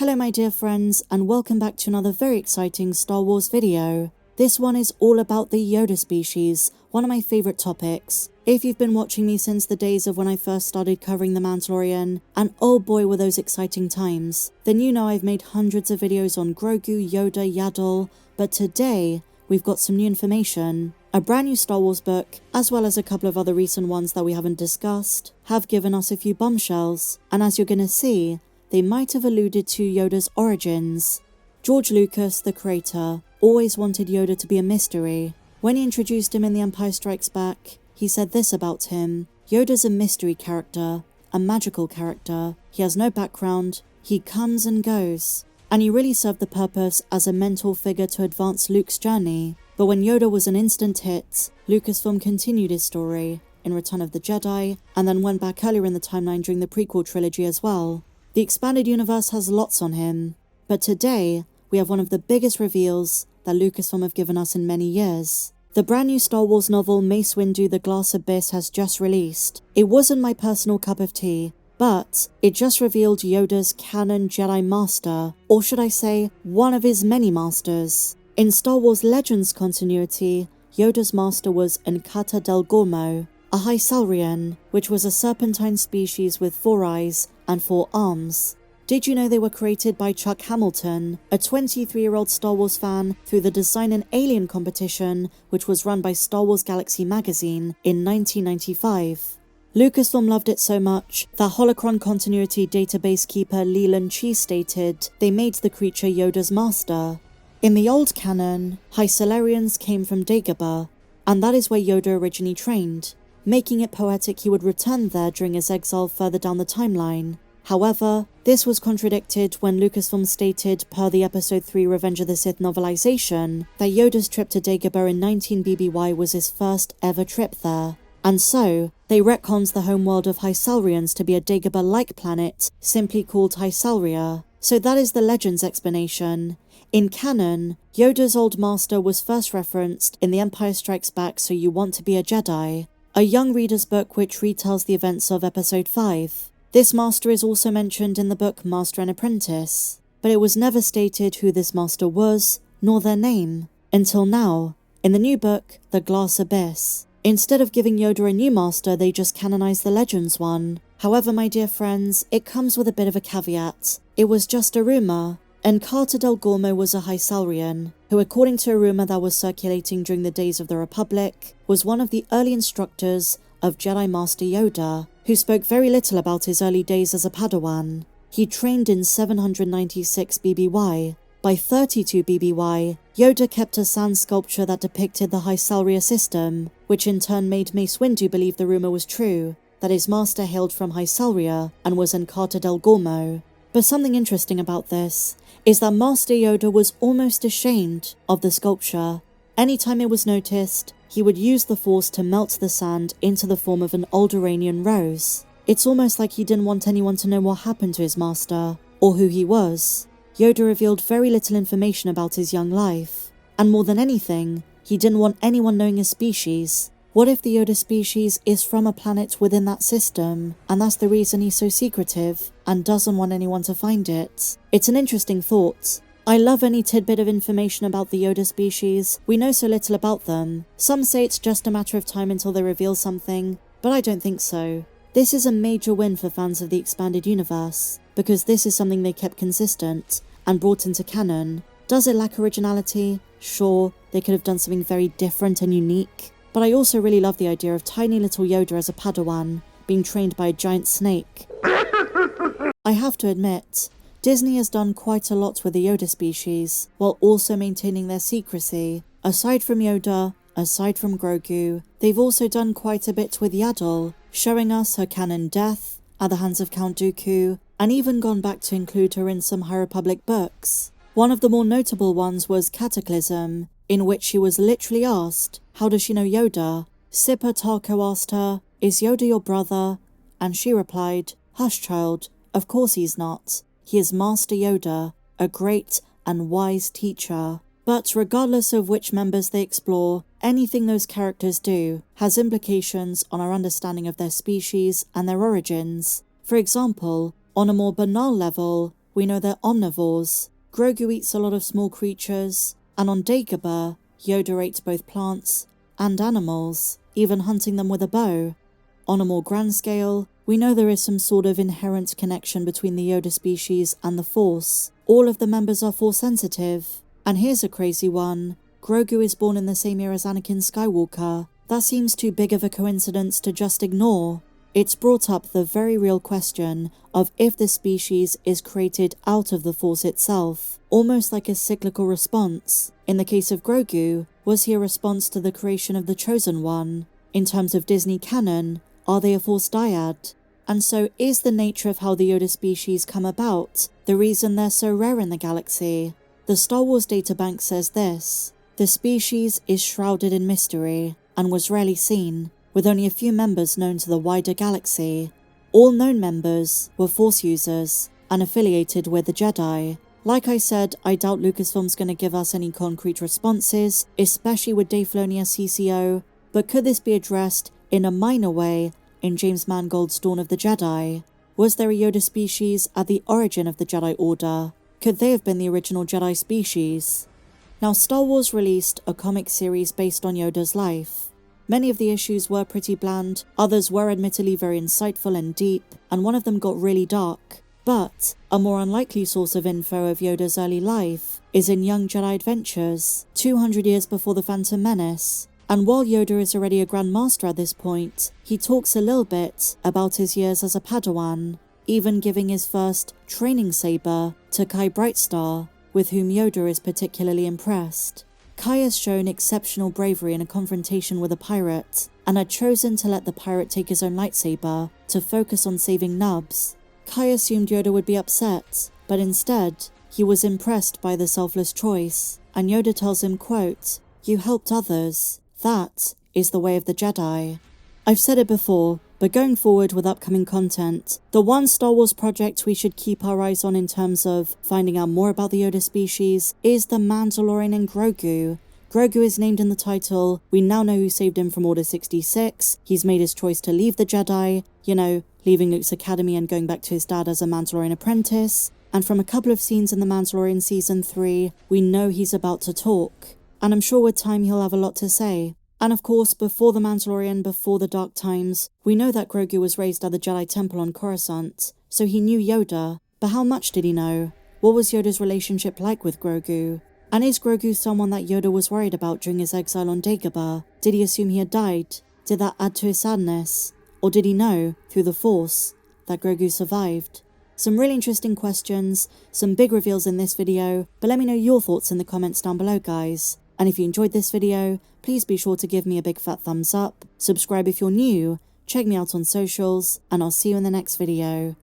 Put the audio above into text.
Hello my dear friends, and welcome back to another very exciting Star Wars video. This one is all about the Yoda species, one of my favourite topics. If you've been watching me since the days of when I first started covering the Mandalorian, and oh boy were those exciting times, then you know I've made hundreds of videos on Grogu, Yoda, Yaddle, but today we've got some new information. A brand new Star Wars book, as well as a couple of other recent ones that we haven't discussed, have given us a few bombshells, and as you're gonna see, they might have alluded to Yoda's origins. George Lucas, the creator, always wanted Yoda to be a mystery. When he introduced him in The Empire Strikes Back, he said this about him: Yoda's a mystery character, a magical character. He has no background, he comes and goes. And he really served the purpose as a mentor figure to advance Luke's journey. But when Yoda was an instant hit, Lucasfilm continued his story in Return of the Jedi, and then went back earlier in the timeline during the prequel trilogy as well. The expanded universe has lots on him, but today we have one of the biggest reveals that Lucasfilm have given us in many years. The brand new Star Wars novel Mace Windu: The Glass Abyss has just released. It wasn't my personal cup of tea, but it just revealed Yoda's canon Jedi Master, or should I say, one of his many masters. In Star Wars Legends continuity, Yoda's master was Encata del Gormo, a Hysalrian, which was a serpentine species with 4 eyes and 4 arms. Did you know they were created by Chuck Hamilton, a 23-year-old Star Wars fan, through the Design an Alien competition, which was run by Star Wars Galaxy magazine in 1995. Lucasfilm loved it so much that Holocron continuity database keeper Leland Chee stated they made the creature Yoda's master. In the old canon, Hysalrians came from Dagobah, and that is where Yoda originally trained, making it poetic he would return there during his exile further down the timeline. However, this was contradicted when Lucasfilm stated, per the Episode 3 Revenge of the Sith novelization, that Yoda's trip to Dagobah in 19 BBY was his first ever trip there. And so, they retcons the homeworld of Hysalrians to be a Dagobah-like planet, simply called Hysalria. So that is the Legends explanation. In canon, Yoda's old master was first referenced in The Empire Strikes Back: So You Want to Be a Jedi, a young reader's book which retells the events of Episode 5. This master is also mentioned in the book Master and Apprentice, but it was never stated who this master was, nor their name, until now, in the new book, The Glass Abyss. Instead of giving Yoda a new master, they just canonized the Legends one. However, my dear friends, it comes with a bit of a caveat. It was just a rumor. Encata del Gormo was a Hysalrian, who, according to a rumor that was circulating during the days of the Republic, was one of the early instructors of Jedi Master Yoda, who spoke very little about his early days as a Padawan. He trained in 796 BBY. By 32 BBY, Yoda kept a sand sculpture that depicted the Hysalria system, which in turn made Mace Windu believe the rumor was true, that his master hailed from Hysalria and was Encata del Gormo. But something interesting about this is that Master Yoda was almost ashamed of the sculpture. Anytime it was noticed, he would use the Force to melt the sand into the form of an Alderaanian rose. It's almost like he didn't want anyone to know what happened to his master, or who he was. Yoda revealed very little information about his young life, and more than anything, he didn't want anyone knowing his species. What if the Yoda species is from a planet within that system, and that's the reason he's so secretive and doesn't want anyone to find it? It's an interesting thought. I love any tidbit of information about the Yoda species. We know so little about them. Some say it's just a matter of time until they reveal something, but I don't think so. This is a major win for fans of the expanded universe, because this is something they kept consistent and brought into canon. Does it lack originality? Sure, they could have done something very different and unique. But I also really love the idea of tiny little Yoda as a Padawan, being trained by a giant snake. I have to admit, Disney has done quite a lot with the Yoda species, while also maintaining their secrecy. Aside from Yoda, aside from Grogu, they've also done quite a bit with Yaddle, showing us her canon death at the hands of Count Dooku, and even gone back to include her in some High Republic books. One of the more notable ones was Cataclysm, in which she was literally asked, how does she know Yoda? Sipper Tarko asked her, is Yoda your brother? And she replied, hush child, of course he's not. He is Master Yoda, a great and wise teacher. But regardless of which members they explore, anything those characters do has implications on our understanding of their species and their origins. For example, on a more banal level, we know they're omnivores. Grogu eats a lot of small creatures, and on Dagobah, Yoda ate both plants and animals, even hunting them with a bow. On a more grand scale, we know there is some sort of inherent connection between the Yoda species and the Force. All of the members are Force sensitive. And here's a crazy one. Grogu is born in the same year as Anakin Skywalker. That seems too big of a coincidence to just ignore. It's brought up the very real question of if the species is created out of the Force itself, almost like a cyclical response. In the case of Grogu, was he a response to the creation of the Chosen One? In terms of Disney canon, are they a Force dyad? And so is the nature of how the Yoda species come about the reason they're so rare in the galaxy? The Star Wars databank says this: the species is shrouded in mystery and was rarely seen, with only a few members known to the wider galaxy. All known members were Force users and affiliated with the Jedi. Like I said, I doubt Lucasfilm's going to give us any concrete responses, especially with Dave Filoni as CCO, but could this be addressed in a minor way in James Mangold's Dawn of the Jedi? Was there a Yoda species at the origin of the Jedi Order? Could they have been the original Jedi species? Now, Star Wars released a comic series based on Yoda's life. Many of the issues were pretty bland, others were admittedly very insightful and deep, and one of them got really dark. But a more unlikely source of info of Yoda's early life is in Young Jedi Adventures, 200 years before The Phantom Menace. And while Yoda is already a Grand Master at this point, he talks a little bit about his years as a Padawan, even giving his first training saber to Kai Brightstar, with whom Yoda is particularly impressed. Kai has shown exceptional bravery in a confrontation with a pirate, and had chosen to let the pirate take his own lightsaber to focus on saving Nubs. Kai assumed Yoda would be upset, but instead, he was impressed by the selfless choice, and Yoda tells him, quote, "You helped others. That is the way of the Jedi." I've said it before, but going forward with upcoming content, the one Star Wars project we should keep our eyes on in terms of finding out more about the Yoda species is the Mandalorian and Grogu. Grogu is named in the title, we now know who saved him from Order 66, he's made his choice to leave the Jedi, leaving Luke's academy and going back to his dad as a Mandalorian apprentice, and from a couple of scenes in the Mandalorian Season 3, we know he's about to talk. And I'm sure with time he'll have a lot to say. And of course, before the Mandalorian, before the Dark Times, we know that Grogu was raised at the Jedi Temple on Coruscant, so he knew Yoda, but how much did he know? What was Yoda's relationship like with Grogu? And is Grogu someone that Yoda was worried about during his exile on Dagobah? Did he assume he had died? Did that add to his sadness? Or did he know, through the Force, that Grogu survived? Some really interesting questions, some big reveals in this video, but let me know your thoughts in the comments down below, guys. And if you enjoyed this video, please be sure to give me a big fat thumbs up, subscribe if you're new, check me out on socials, and I'll see you in the next video.